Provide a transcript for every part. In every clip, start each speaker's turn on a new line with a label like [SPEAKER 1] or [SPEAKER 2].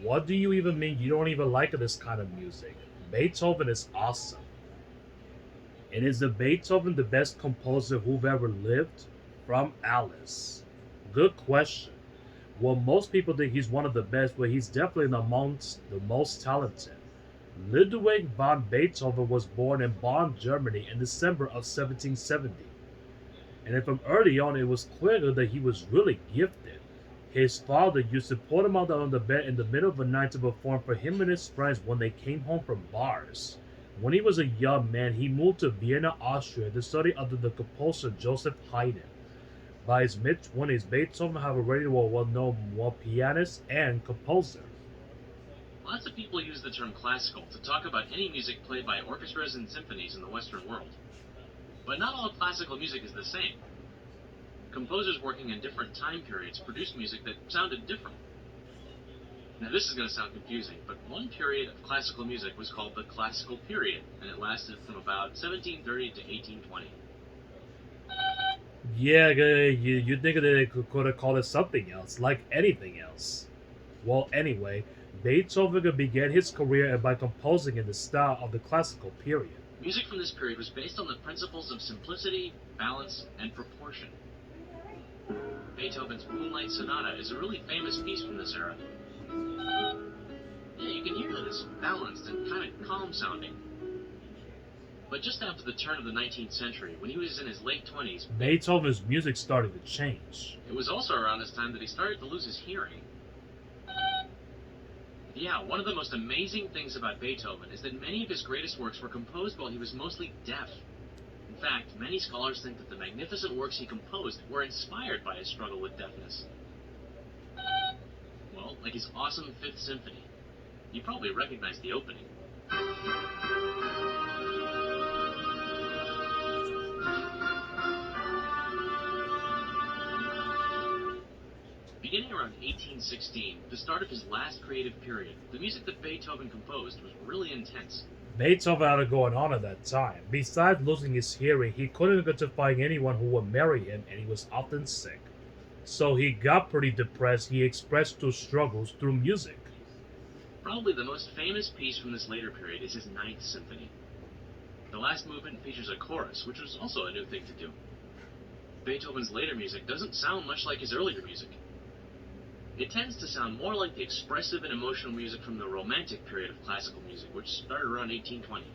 [SPEAKER 1] What do you even mean you don't even like this kind of music? Beethoven is awesome. And is the Beethoven the best composer who've ever lived? From Alice. Good question. Well, most people think he's one of the best, but he's definitely amongst the most talented. Ludwig van Beethoven was born in Bonn, Germany in December of 1770. And then from early on, it was clear that he was really gifted. His father used to put him out on the bed in the middle of the night to perform for him and his friends when they came home from bars. When he was a young man, he moved to Vienna, Austria to study under the composer Joseph Haydn. By his mid-20s, Beethoven had already was a well-known pianist and composer.
[SPEAKER 2] Lots of people use the term classical to talk about any music played by orchestras and symphonies in the Western world. But not all classical music is the same. Composers working in different time periods produced music that sounded different. Now, this is going to sound confusing, but one period of classical music was called the Classical Period, and it lasted from about 1730 to 1820.
[SPEAKER 1] Yeah, you think that they could have called it something else, like anything else. Well, anyway, Beethoven began his career by composing in the style of the classical period.
[SPEAKER 2] Music from this period was based on the principles of simplicity, balance, and proportion. Beethoven's Moonlight Sonata is a really famous piece from this era. Yeah, you can hear that it's balanced and kind of calm sounding. But just after the turn of the 19th century, when he was in his late 20s,
[SPEAKER 1] Beethoven's music started to change.
[SPEAKER 2] it was also around this time that he started to lose his hearing. Yeah, one of the most amazing things about Beethoven is that many of his greatest works were composed while he was mostly deaf. In fact, many scholars think that the magnificent works he composed were inspired by his struggle with deafness. Well, like his awesome Fifth Symphony. You probably recognize the opening. Beginning around 1816, the start of his last creative period, the music that Beethoven composed was really intense.
[SPEAKER 1] Beethoven had it going on at that time. Besides losing his hearing, he couldn't get to find anyone who would marry him, and he was often sick. So he got pretty depressed. He expressed those struggles through music.
[SPEAKER 2] Probably the most famous piece from this later period is his Ninth Symphony. The last movement features a chorus, which was also a new thing to do. Beethoven's later music doesn't sound much like his earlier music. It tends to sound more like the expressive and emotional music from the Romantic period of classical music, which started around 1820.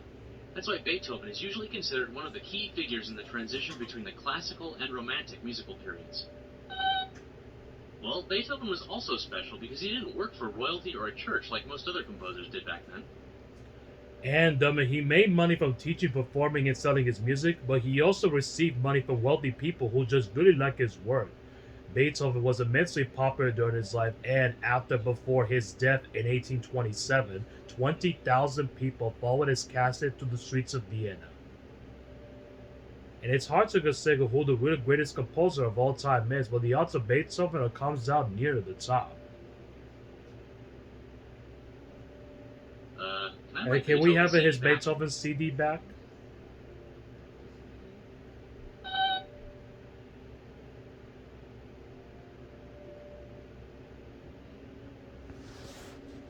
[SPEAKER 2] That's why Beethoven is usually considered one of the key figures in the transition between the classical and Romantic musical periods. Well, Beethoven was also special because he didn't work for royalty or a church like most other composers did back then.
[SPEAKER 1] And he made money from teaching, performing, and selling his music, but he also received money from wealthy people who just really liked his work. Beethoven was immensely popular during his life, and before his death in 1827, 20,000 people followed his casket to the streets of Vienna. And it's hard to consider who the real greatest composer of all time is, but the odds of Beethoven comes down near to the top.
[SPEAKER 2] Can I
[SPEAKER 1] And
[SPEAKER 2] buy
[SPEAKER 1] can we
[SPEAKER 2] Beethoven's
[SPEAKER 1] have his
[SPEAKER 2] CD back?
[SPEAKER 1] Beethoven CD back?